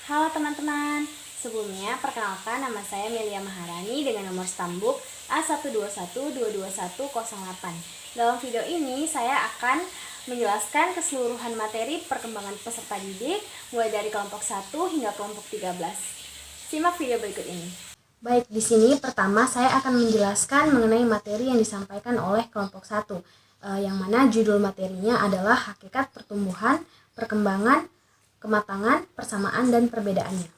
Halo teman-teman, sebelumnya perkenalkan nama saya Melia Maharani dengan nomor stambuk A121222108. Dalam video ini saya akan menjelaskan keseluruhan materi perkembangan peserta didik mulai dari kelompok 1 hingga kelompok 13. Simak video berikut ini. Baik, di sini pertama saya akan menjelaskan mengenai materi yang disampaikan oleh kelompok 1, yang mana judul materinya adalah hakikat pertumbuhan, perkembangan, kematangan, persamaan, dan perbedaannya.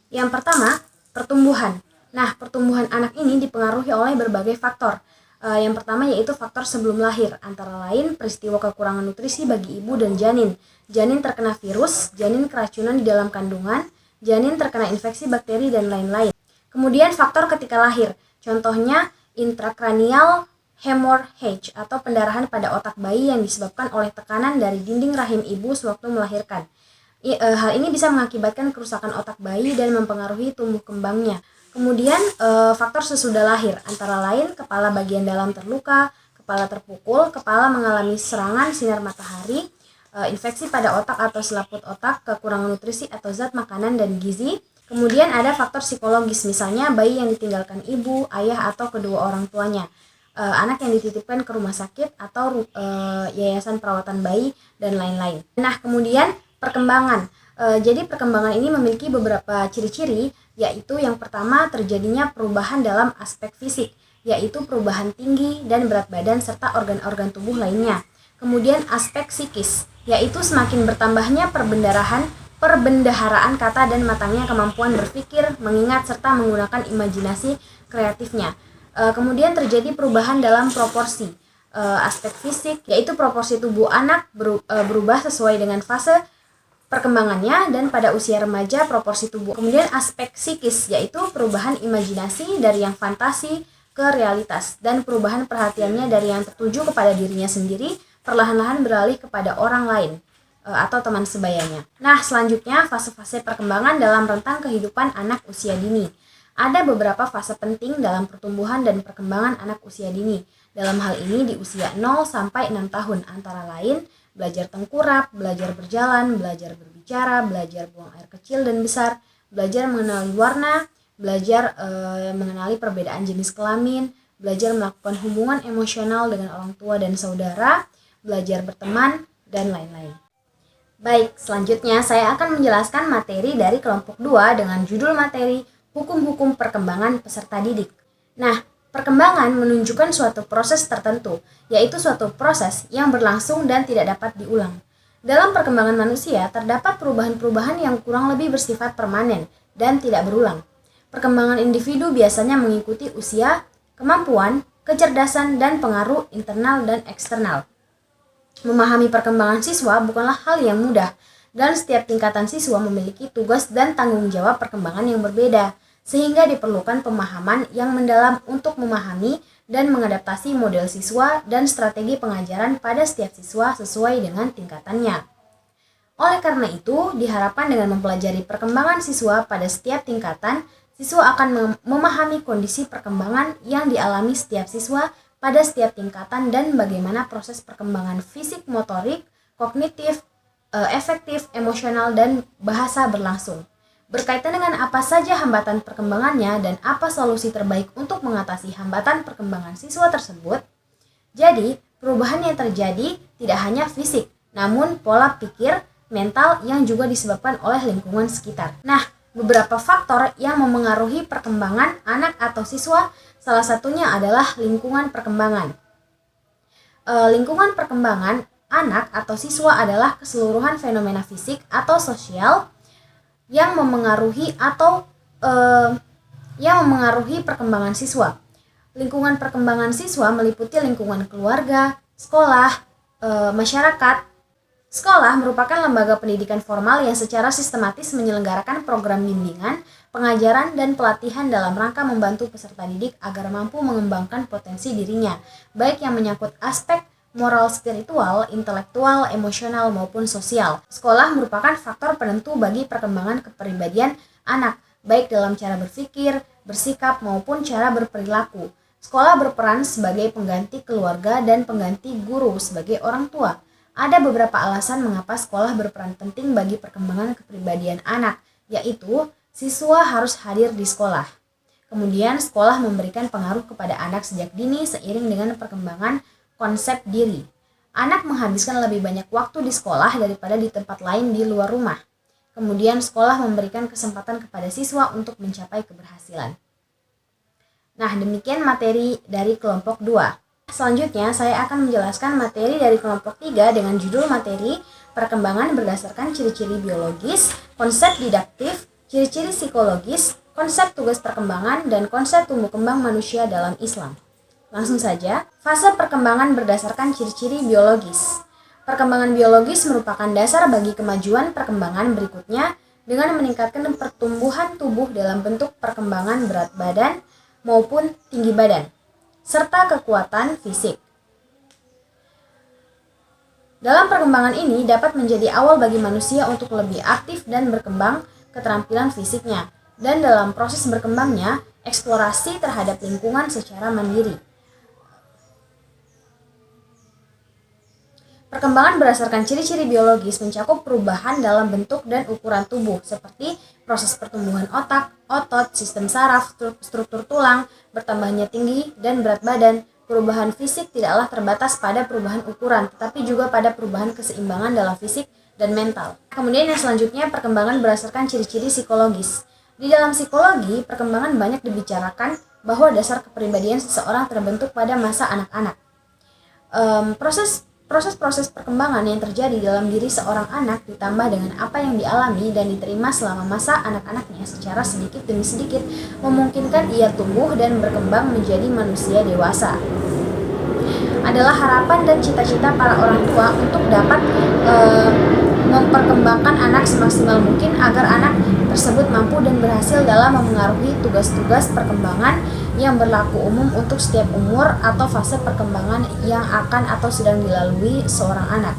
Yang pertama, pertumbuhan. Nah, pertumbuhan anak ini dipengaruhi oleh berbagai faktor. Yang pertama yaitu faktor sebelum lahir, antara lain peristiwa kekurangan nutrisi bagi ibu dan janin. Janin terkena virus, janin keracunan di dalam kandungan, janin terkena infeksi bakteri, dan lain-lain. Kemudian faktor ketika lahir, contohnya intrakranial hemorrhage atau pendarahan pada otak bayi yang disebabkan oleh tekanan dari dinding rahim ibu sewaktu melahirkan. Hal ini bisa mengakibatkan kerusakan otak bayi dan mempengaruhi tumbuh kembangnya. Kemudian faktor sesudah lahir, antara lain kepala bagian dalam terluka, kepala terpukul, kepala mengalami serangan sinar matahari, infeksi pada otak atau selaput otak, kekurangan nutrisi atau zat makanan dan gizi. Kemudian ada faktor psikologis, misalnya bayi yang ditinggalkan ibu, ayah, atau kedua orang tuanya, anak yang dititipkan ke rumah sakit atau yayasan perawatan bayi, dan lain-lain. Nah, kemudian perkembangan. Jadi perkembangan ini memiliki beberapa ciri-ciri, yaitu yang pertama terjadinya perubahan dalam aspek fisik, yaitu perubahan tinggi dan berat badan serta organ-organ tubuh lainnya. Kemudian aspek psikis, yaitu semakin bertambahnya perbendaharaan kata dan matangnya kemampuan berpikir, mengingat serta menggunakan imajinasi kreatifnya. Kemudian terjadi perubahan dalam proporsi. Aspek fisik, yaitu proporsi tubuh anak berubah sesuai dengan fase perkembangannya, dan pada usia remaja proporsi tubuh. Kemudian aspek psikis, yaitu perubahan imajinasi dari yang fantasi ke realitas, dan perubahan perhatiannya dari yang tertuju kepada dirinya sendiri perlahan-lahan beralih kepada orang lain atau teman sebayanya. Nah, selanjutnya fase-fase perkembangan dalam rentang kehidupan anak usia dini. Ada beberapa fase penting dalam pertumbuhan dan perkembangan anak usia dini. Dalam hal ini di usia 0 sampai 6 tahun, antara lain belajar tengkurap, belajar berjalan, belajar berbicara, belajar buang air kecil dan besar, belajar mengenali warna, belajar mengenali perbedaan jenis kelamin, belajar melakukan hubungan emosional dengan orang tua dan saudara, belajar berteman, dan lain-lain. Baik, selanjutnya saya akan menjelaskan materi dari kelompok 2 dengan judul materi Hukum-hukum perkembangan peserta didik. Nah, perkembangan menunjukkan suatu proses tertentu, yaitu suatu proses yang berlangsung dan tidak dapat diulang. Dalam perkembangan manusia, terdapat perubahan-perubahan yang kurang lebih bersifat permanen dan tidak berulang. Perkembangan individu biasanya mengikuti usia, kemampuan, kecerdasan, dan pengaruh internal dan eksternal. Memahami perkembangan siswa bukanlah hal yang mudah, dan setiap tingkatan siswa memiliki tugas dan tanggung jawab perkembangan yang berbeda, sehingga diperlukan pemahaman yang mendalam untuk memahami dan mengadaptasi model siswa dan strategi pengajaran pada setiap siswa sesuai dengan tingkatannya. Oleh karena itu, diharapkan dengan mempelajari perkembangan siswa pada setiap tingkatan, siswa akan memahami kondisi perkembangan yang dialami setiap siswa pada setiap tingkatan dan bagaimana proses perkembangan fisik, motorik, kognitif, efektif, emosional, dan bahasa berlangsung. Berkaitan dengan apa saja hambatan perkembangannya dan apa solusi terbaik untuk mengatasi hambatan perkembangan siswa tersebut. Jadi, perubahan yang terjadi tidak hanya fisik, namun pola pikir, mental yang juga disebabkan oleh lingkungan sekitar. Nah, beberapa faktor yang memengaruhi perkembangan anak atau siswa, salah satunya adalah lingkungan perkembangan. Lingkungan perkembangan anak atau siswa adalah keseluruhan fenomena fisik atau sosial yang memengaruhi perkembangan siswa. Lingkungan perkembangan siswa meliputi lingkungan keluarga, sekolah, masyarakat. Sekolah merupakan lembaga pendidikan formal yang secara sistematis menyelenggarakan program bimbingan, pengajaran, dan pelatihan dalam rangka membantu peserta didik agar mampu mengembangkan potensi dirinya, baik yang menyangkut aspek moral, spiritual, intelektual, emosional, maupun sosial. Sekolah merupakan faktor penentu bagi perkembangan kepribadian anak, baik dalam cara berpikir, bersikap, maupun cara berperilaku. Sekolah berperan sebagai pengganti keluarga dan pengganti guru sebagai orang tua. Ada beberapa alasan mengapa sekolah berperan penting bagi perkembangan kepribadian anak. yaitu siswa harus hadir di sekolah. Kemudian sekolah memberikan pengaruh kepada anak sejak dini seiring dengan perkembangan konsep diri. Anak menghabiskan lebih banyak waktu di sekolah daripada di tempat lain di luar rumah. Kemudian sekolah memberikan kesempatan kepada siswa untuk mencapai keberhasilan. Nah, demikian materi dari kelompok 2. Selanjutnya, saya akan menjelaskan materi dari kelompok 3 dengan judul materi perkembangan berdasarkan ciri-ciri biologis, konsep didaktif, ciri-ciri psikologis, konsep tugas perkembangan, dan konsep tumbuh kembang manusia dalam Islam. Langsung saja, fase perkembangan berdasarkan ciri-ciri biologis. Perkembangan biologis merupakan dasar bagi kemajuan perkembangan berikutnya dengan meningkatkan pertumbuhan tubuh dalam bentuk perkembangan berat badan maupun tinggi badan, serta kekuatan fisik. Dalam perkembangan ini dapat menjadi awal bagi manusia untuk lebih aktif dan berkembang keterampilan fisiknya, dan dalam proses berkembangnya, eksplorasi terhadap lingkungan secara mandiri. Perkembangan berdasarkan ciri-ciri biologis mencakup perubahan dalam bentuk dan ukuran tubuh, seperti proses pertumbuhan otak, otot, sistem saraf, struktur tulang, bertambahnya tinggi dan berat badan. Perubahan fisik tidaklah terbatas pada perubahan ukuran, tetapi juga pada perubahan keseimbangan dalam fisik dan mental. Kemudian yang selanjutnya, perkembangan berdasarkan ciri-ciri psikologis. Di dalam psikologi, perkembangan banyak dibicarakan bahwa dasar kepribadian seseorang terbentuk pada masa anak-anak. Proses-proses perkembangan yang terjadi dalam diri seorang anak ditambah dengan apa yang dialami dan diterima selama masa anak-anaknya secara sedikit demi sedikit memungkinkan ia tumbuh dan berkembang menjadi manusia dewasa. Adalah harapan dan cita-cita para orang tua untuk dapat memperkembangkan anak semaksimal mungkin agar anak tersebut mampu dan berhasil dalam memengaruhi tugas-tugas perkembangan yang berlaku umum untuk setiap umur atau fase perkembangan yang akan atau sedang dilalui seorang anak.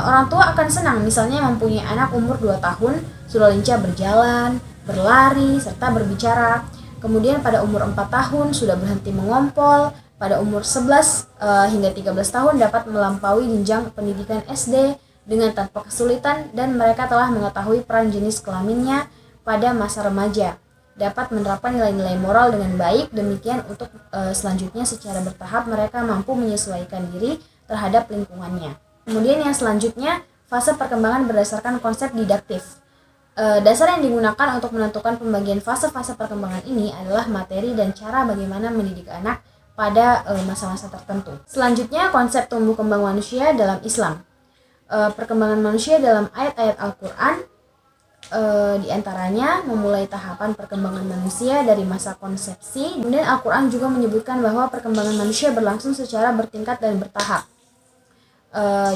Orang tua akan senang misalnya mempunyai anak umur 2 tahun sudah lincah berjalan, berlari, serta berbicara. Kemudian pada umur 4 tahun sudah berhenti mengompol, pada umur 11 hingga 13 tahun dapat melampaui jenjang pendidikan SD dengan tanpa kesulitan dan mereka telah mengetahui peran jenis kelaminnya pada masa remaja. Dapat menerapkan nilai-nilai moral dengan baik, demikian untuk selanjutnya secara bertahap mereka mampu menyesuaikan diri terhadap lingkungannya. Kemudian yang selanjutnya, fase perkembangan berdasarkan konsep didaktif. Dasar yang digunakan untuk menentukan pembagian fase-fase perkembangan ini adalah materi dan cara bagaimana mendidik anak pada masa-masa tertentu. Selanjutnya, konsep tumbuh kembang manusia dalam Islam. Perkembangan manusia dalam ayat-ayat Al-Quran di antaranya memulai tahapan perkembangan manusia dari masa konsepsi. Kemudian Al-Quran juga menyebutkan bahwa perkembangan manusia berlangsung secara bertingkat dan bertahap,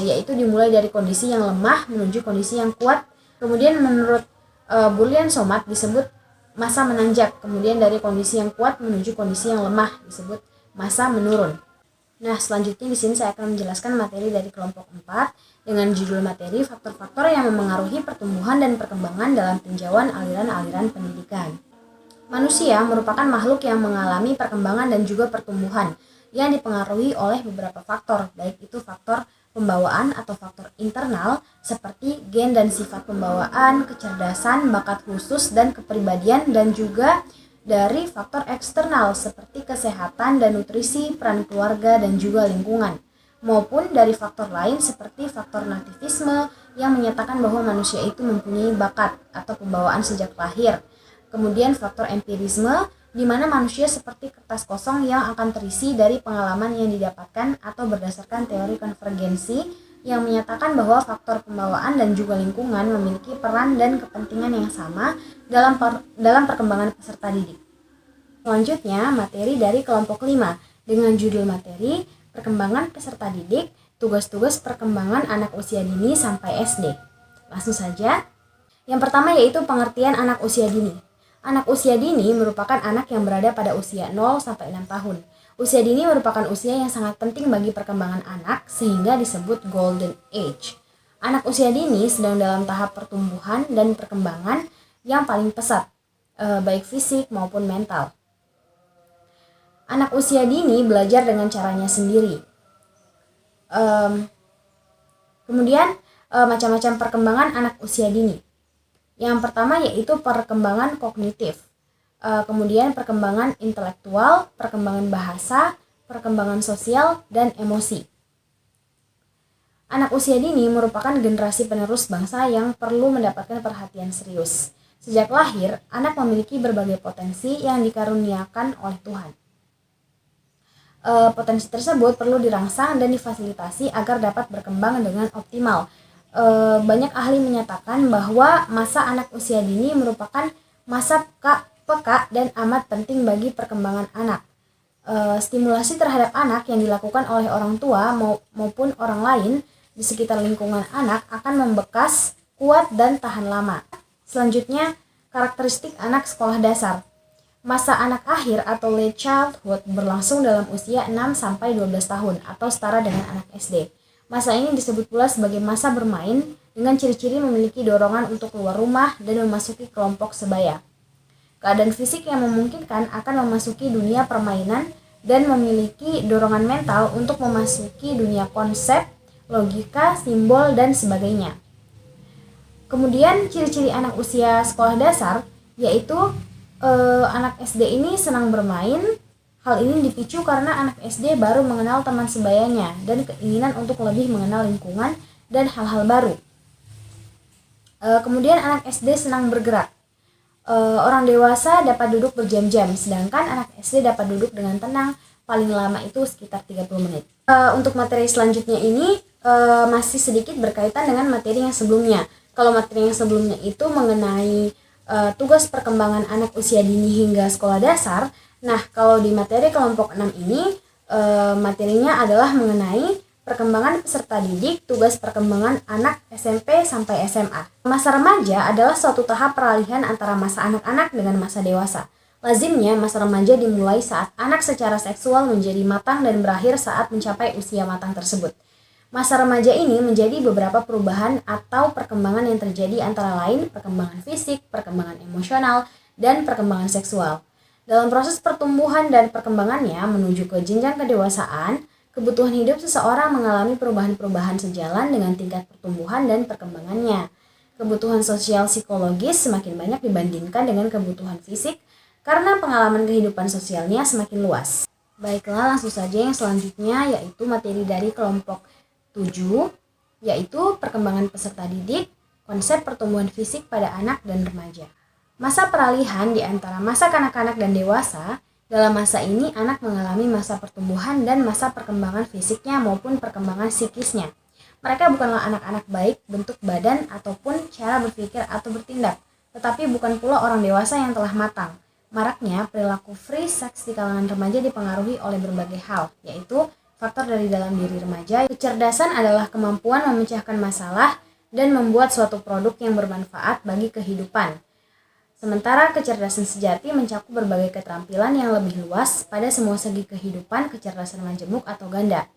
yaitu dimulai dari kondisi yang lemah menuju kondisi yang kuat. Kemudian menurut Burlian Somat disebut masa menanjak, kemudian dari kondisi yang kuat menuju kondisi yang lemah disebut masa menurun. Nah, selanjutnya di sini saya akan menjelaskan materi dari kelompok 4 dengan judul materi faktor-faktor yang memengaruhi pertumbuhan dan perkembangan dalam tinjauan aliran-aliran pendidikan. Manusia merupakan makhluk yang mengalami perkembangan dan juga pertumbuhan yang dipengaruhi oleh beberapa faktor, baik itu faktor pembawaan atau faktor internal seperti gen dan sifat pembawaan, kecerdasan, bakat khusus, dan kepribadian, dan juga dari faktor eksternal seperti kesehatan dan nutrisi, peran keluarga, dan juga lingkungan, maupun dari faktor lain seperti faktor nativisme yang menyatakan bahwa manusia itu mempunyai bakat atau pembawaan sejak lahir. Kemudian faktor empirisme, di mana manusia seperti kertas kosong yang akan terisi dari pengalaman yang didapatkan atau berdasarkan teori konvergensi yang menyatakan bahwa faktor pembawaan dan juga lingkungan memiliki peran dan kepentingan yang sama dalam perkembangan peserta didik. Selanjutnya, materi dari kelompok 5 dengan judul materi perkembangan peserta didik, tugas-tugas perkembangan anak usia dini sampai SD. Langsung saja. Yang pertama yaitu pengertian anak usia dini. Anak usia dini merupakan anak yang berada pada usia 0 sampai 6 tahun. Usia dini merupakan usia yang sangat penting bagi perkembangan anak sehingga disebut golden age. Anak usia dini sedang dalam tahap pertumbuhan dan perkembangan yang paling pesat, baik fisik maupun mental. Anak usia dini belajar dengan caranya sendiri. Kemudian macam-macam perkembangan anak usia dini. Yang pertama yaitu perkembangan kognitif, kemudian perkembangan intelektual, perkembangan bahasa, perkembangan sosial, dan emosi. Anak usia dini merupakan generasi penerus bangsa yang perlu mendapatkan perhatian serius. Sejak lahir, anak memiliki berbagai potensi yang dikaruniakan oleh Tuhan. Potensi tersebut perlu dirangsang dan difasilitasi agar dapat berkembang dengan optimal. Banyak ahli menyatakan bahwa masa anak usia dini merupakan masa peka dan amat penting bagi perkembangan anak. Stimulasi terhadap anak yang dilakukan oleh orang tua maupun orang lain di sekitar lingkungan anak akan membekas, kuat, dan tahan lama. Selanjutnya, karakteristik anak sekolah dasar. Masa anak akhir atau late childhood berlangsung dalam usia 6-12 tahun atau setara dengan anak SD. Masa ini disebut pula sebagai masa bermain dengan ciri-ciri memiliki dorongan untuk keluar rumah dan memasuki kelompok sebaya. Keadaan fisik yang memungkinkan akan memasuki dunia permainan dan memiliki dorongan mental untuk memasuki dunia konsep, logika, simbol, dan sebagainya. Kemudian ciri-ciri anak usia sekolah dasar yaitu anak SD ini senang bermain. Hal ini dipicu karena anak SD baru mengenal teman sebayanya dan keinginan untuk lebih mengenal lingkungan dan hal-hal baru. Kemudian anak SD senang bergerak. Orang dewasa dapat duduk berjam-jam, sedangkan anak SD dapat duduk dengan tenang, paling lama itu sekitar 30 menit. Untuk materi selanjutnya ini masih sedikit berkaitan dengan materi yang sebelumnya. Kalau materi yang sebelumnya itu mengenai tugas perkembangan anak usia dini hingga sekolah dasar. Nah, kalau di materi kelompok 6 ini materinya adalah mengenai perkembangan peserta didik, tugas perkembangan anak SMP sampai SMA. Masa remaja adalah suatu tahap peralihan antara masa anak-anak dengan masa dewasa. Lazimnya, masa remaja dimulai saat anak secara seksual menjadi matang dan berakhir saat mencapai usia matang tersebut. Masa remaja ini menjadi beberapa perubahan atau perkembangan yang terjadi antara lain perkembangan fisik, perkembangan emosional, dan perkembangan seksual. Dalam proses pertumbuhan dan perkembangannya menuju ke jenjang kedewasaan, kebutuhan hidup seseorang mengalami perubahan-perubahan sejalan dengan tingkat pertumbuhan dan perkembangannya. Kebutuhan sosial psikologis semakin banyak dibandingkan dengan kebutuhan fisik karena pengalaman kehidupan sosialnya semakin luas. Baiklah, langsung saja yang selanjutnya yaitu materi dari kelompok 7, yaitu perkembangan peserta didik, konsep pertumbuhan fisik pada anak dan remaja. Masa peralihan di antara masa kanak-kanak dan dewasa. Dalam masa ini, anak mengalami masa pertumbuhan dan masa perkembangan fisiknya maupun perkembangan psikisnya. Mereka bukanlah anak-anak baik bentuk badan ataupun cara berpikir atau bertindak, tetapi bukan pula orang dewasa yang telah matang. Maraknya perilaku free sex di kalangan remaja dipengaruhi oleh berbagai hal, yaitu faktor dari dalam diri remaja. Kecerdasan adalah kemampuan memecahkan masalah dan membuat suatu produk yang bermanfaat bagi kehidupan. Sementara kecerdasan sejati mencakup berbagai keterampilan yang lebih luas pada semua segi kehidupan. Kecerdasan majemuk atau ganda.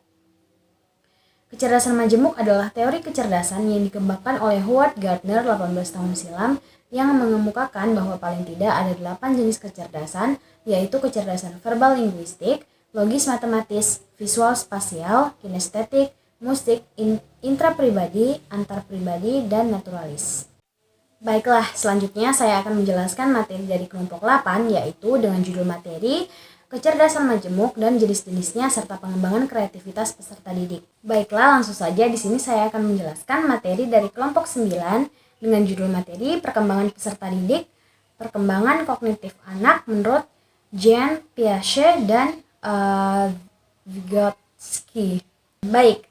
Kecerdasan majemuk adalah teori kecerdasan yang dikembangkan oleh Howard Gardner 18 tahun silam yang mengemukakan bahwa paling tidak ada 8 jenis kecerdasan, yaitu kecerdasan verbal linguistik, logis matematis, visual spasial, kinestetik, musik, intrapribadi, antarpribadi, dan naturalis. Baiklah, selanjutnya saya akan menjelaskan materi dari kelompok 8, yaitu dengan judul materi kecerdasan majemuk dan jenis-jenisnya serta pengembangan kreativitas peserta didik. Baiklah, langsung saja di sini saya akan menjelaskan materi dari kelompok 9 dengan judul materi perkembangan peserta didik, perkembangan kognitif anak menurut Jean Piaget dan Vygotsky. Baik,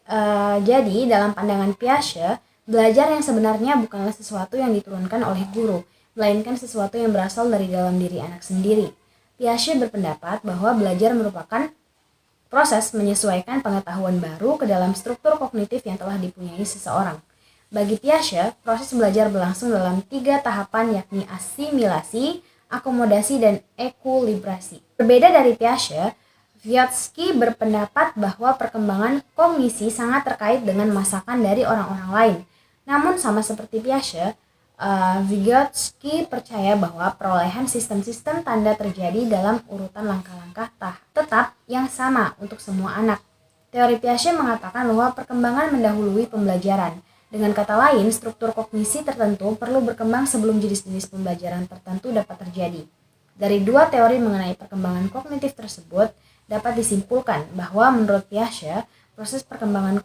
jadi dalam pandangan Piaget, belajar yang sebenarnya bukanlah sesuatu yang diturunkan oleh guru, melainkan sesuatu yang berasal dari dalam diri anak sendiri. Piaget berpendapat bahwa belajar merupakan proses menyesuaikan pengetahuan baru ke dalam struktur kognitif yang telah dipunyai seseorang. Bagi Piaget, proses belajar berlangsung dalam 3 tahapan, yakni asimilasi, akomodasi, dan ekulibrasi. Berbeda dari Piaget, Vygotsky berpendapat bahwa perkembangan kognisi sangat terkait dengan masakan dari orang-orang lain. Namun sama seperti Piaget, Vygotsky percaya bahwa perolehan sistem-sistem tanda terjadi dalam urutan langkah-langkah tetap yang sama untuk semua anak. Teori Piaget mengatakan bahwa perkembangan mendahului pembelajaran Dengan kata lain, struktur kognisi tertentu perlu berkembang sebelum jenis-jenis pembelajaran tertentu dapat terjadi. Dari dua teori mengenai perkembangan kognitif tersebut, dapat disimpulkan bahwa menurut Piaget, proses perkembangan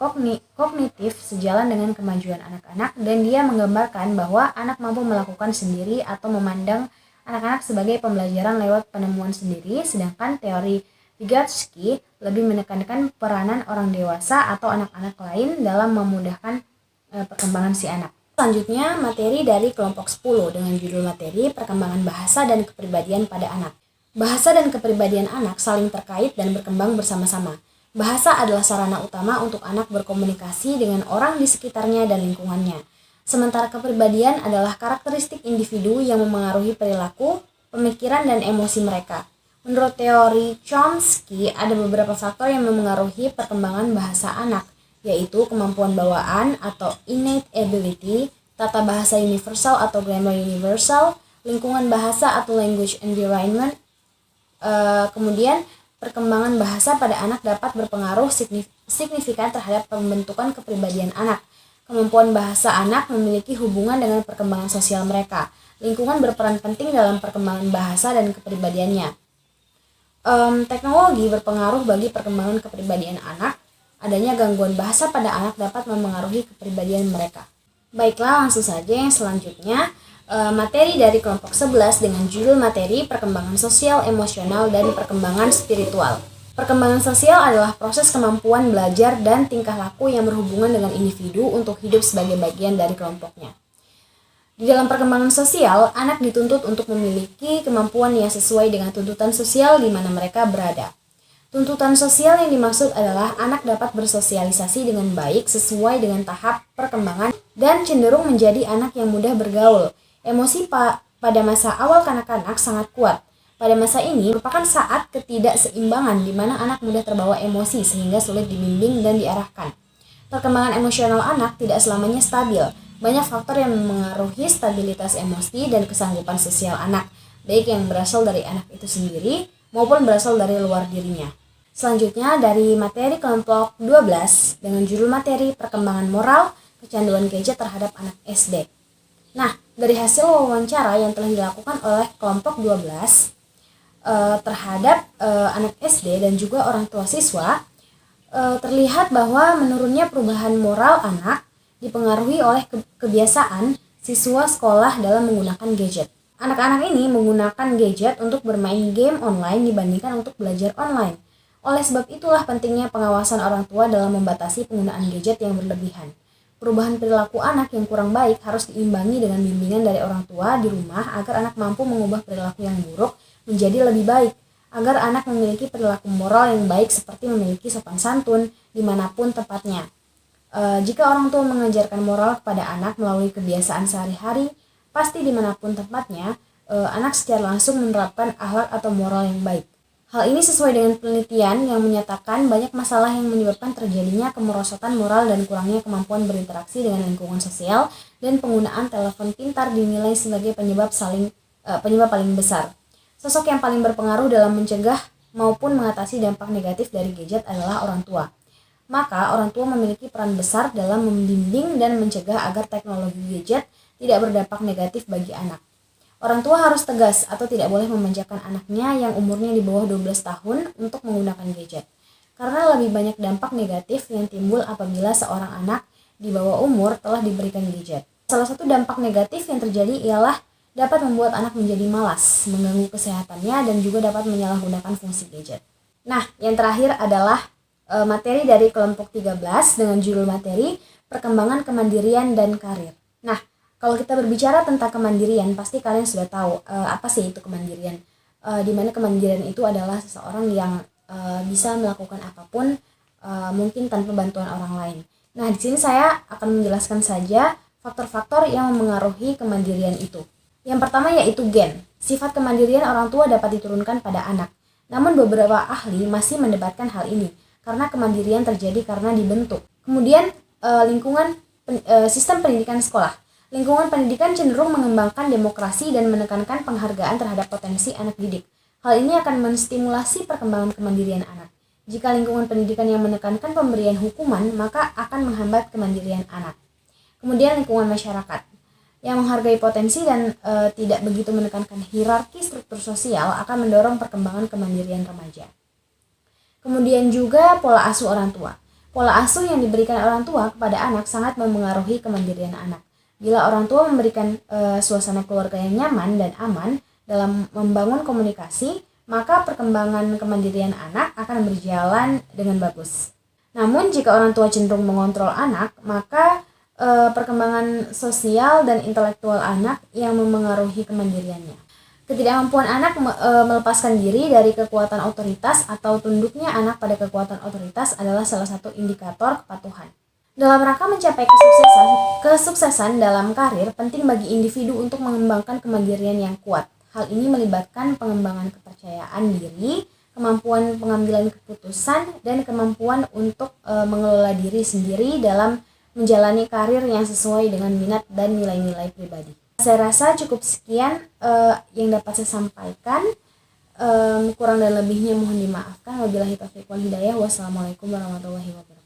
kognitif sejalan dengan kemajuan anak-anak, dan dia menggambarkan bahwa anak mampu melakukan sendiri atau memandang anak-anak sebagai pembelajaran lewat penemuan sendiri, sedangkan teori Vygotsky lebih menekankan peranan orang dewasa atau anak-anak lain dalam memudahkan perkembangan si anak. Selanjutnya, materi dari kelompok 10 dengan judul materi perkembangan bahasa dan kepribadian pada anak. Bahasa dan kepribadian anak saling terkait dan berkembang bersama-sama. Bahasa adalah sarana utama untuk anak berkomunikasi dengan orang di sekitarnya dan lingkungannya. Sementara kepribadian adalah karakteristik individu yang memengaruhi perilaku, pemikiran, dan emosi mereka. Menurut teori Chomsky, ada beberapa faktor yang memengaruhi perkembangan bahasa anak, yaitu kemampuan bawaan atau innate ability, tata bahasa universal atau grammar universal, lingkungan bahasa atau language environment. Kemudian perkembangan bahasa pada anak dapat berpengaruh signifikan terhadap pembentukan kepribadian anak. Kemampuan bahasa anak memiliki hubungan dengan perkembangan sosial mereka. Lingkungan berperan penting dalam perkembangan bahasa dan kepribadiannya. Teknologi berpengaruh bagi perkembangan kepribadian anak. Adanya gangguan bahasa pada anak dapat memengaruhi kepribadian mereka. Baiklah, langsung saja yang selanjutnya, materi dari kelompok 11 dengan judul materi perkembangan sosial, emosional, dan perkembangan spiritual. Perkembangan sosial adalah proses kemampuan belajar dan tingkah laku yang berhubungan dengan individu untuk hidup sebagai bagian dari kelompoknya. Di dalam perkembangan sosial, anak dituntut untuk memiliki kemampuan yang sesuai dengan tuntutan sosial di mana mereka berada. Tuntutan sosial yang dimaksud adalah anak dapat bersosialisasi dengan baik sesuai dengan tahap perkembangan dan cenderung menjadi anak yang mudah bergaul. Emosi pada masa awal kanak-kanak sangat kuat. Pada masa ini merupakan saat ketidakseimbangan di mana anak mudah terbawa emosi sehingga sulit dibimbing dan diarahkan. Perkembangan emosional anak tidak selamanya stabil. Banyak faktor yang memengaruhi stabilitas emosi dan kesanggupan sosial anak, baik yang berasal dari anak itu sendiri maupun berasal dari luar dirinya. Selanjutnya dari materi kelompok 12 dengan judul materi perkembangan moral, kecanduan gadget terhadap anak SD. Nah, dari hasil wawancara yang telah dilakukan oleh kelompok 12 terhadap anak SD dan juga orang tua siswa, terlihat bahwa menurunnya perubahan moral anak dipengaruhi oleh kebiasaan siswa sekolah dalam menggunakan gadget. Anak-anak ini menggunakan gadget untuk bermain game online dibandingkan untuk belajar online. Oleh sebab itulah pentingnya pengawasan orang tua dalam membatasi penggunaan gadget yang berlebihan. Perubahan perilaku anak yang kurang baik harus diimbangi dengan bimbingan dari orang tua di rumah agar anak mampu mengubah perilaku yang buruk menjadi lebih baik, agar anak memiliki perilaku moral yang baik seperti memiliki sopan santun dimanapun tempatnya. Jika orang tua mengajarkan moral kepada anak melalui kebiasaan sehari-hari, pasti dimanapun tempatnya, anak secara langsung menerapkan akhlak atau moral yang baik. Hal ini sesuai dengan penelitian yang menyatakan banyak masalah yang menyebabkan terjadinya kemerosotan moral dan kurangnya kemampuan berinteraksi dengan lingkungan sosial, dan penggunaan telepon pintar dinilai sebagai penyebab paling besar. Sosok yang paling berpengaruh dalam mencegah maupun mengatasi dampak negatif dari gadget adalah orang tua. Maka orang tua memiliki peran besar dalam membimbing dan mencegah agar teknologi gadget tidak berdampak negatif bagi anak. Orang tua harus tegas atau tidak boleh memanjakan anaknya yang umurnya di bawah 12 tahun untuk menggunakan gadget. Karena lebih banyak dampak negatif yang timbul apabila seorang anak di bawah umur telah diberikan gadget. Salah satu dampak negatif yang terjadi ialah dapat membuat anak menjadi malas, mengganggu kesehatannya, dan juga dapat menyalahgunakan fungsi gadget. Nah, yang terakhir adalah materi dari kelompok 13 dengan judul materi perkembangan kemandirian dan karir. Nah, kalau kita berbicara tentang kemandirian, pasti kalian sudah tahu apa sih itu kemandirian. Di mana kemandirian itu adalah seseorang yang bisa melakukan apapun, mungkin tanpa bantuan orang lain. Nah, di sini saya akan menjelaskan saja faktor-faktor yang memengaruhi kemandirian itu. Yang pertama yaitu gen. Sifat kemandirian orang tua dapat diturunkan pada anak. Namun beberapa ahli masih mendebatkan hal ini, karena kemandirian terjadi karena dibentuk. Kemudian sistem pendidikan sekolah. Lingkungan pendidikan cenderung mengembangkan demokrasi dan menekankan penghargaan terhadap potensi anak didik. Hal ini akan menstimulasi perkembangan kemandirian anak. Jika lingkungan pendidikan yang menekankan pemberian hukuman, maka akan menghambat kemandirian anak. Kemudian lingkungan masyarakat yang menghargai potensi dan tidak begitu menekankan hierarki struktur sosial akan mendorong perkembangan kemandirian remaja. Kemudian juga pola asuh orang tua. Pola asuh yang diberikan orang tua kepada anak sangat memengaruhi kemandirian anak. Bila orang tua memberikan suasana keluarga yang nyaman dan aman dalam membangun komunikasi, maka perkembangan kemandirian anak akan berjalan dengan bagus. Namun jika orang tua cenderung mengontrol anak, maka perkembangan sosial dan intelektual anak yang memengaruhi kemandiriannya. Ketidakmampuan anak melepaskan diri dari kekuatan otoritas atau tunduknya anak pada kekuatan otoritas adalah salah satu indikator kepatuhan. Dalam rangka mencapai kesuksesan dalam karir, penting bagi individu untuk mengembangkan kemandirian yang kuat. Hal ini melibatkan pengembangan kepercayaan diri, kemampuan pengambilan keputusan, dan kemampuan untuk mengelola diri sendiri dalam menjalani karir yang sesuai dengan minat dan nilai-nilai pribadi. Saya rasa cukup sekian yang dapat saya sampaikan. Kurang dan lebihnya mohon dimaafkan. Wabillahi taufiq wal hidayah. Wassalamualaikum warahmatullahi wabarakatuh.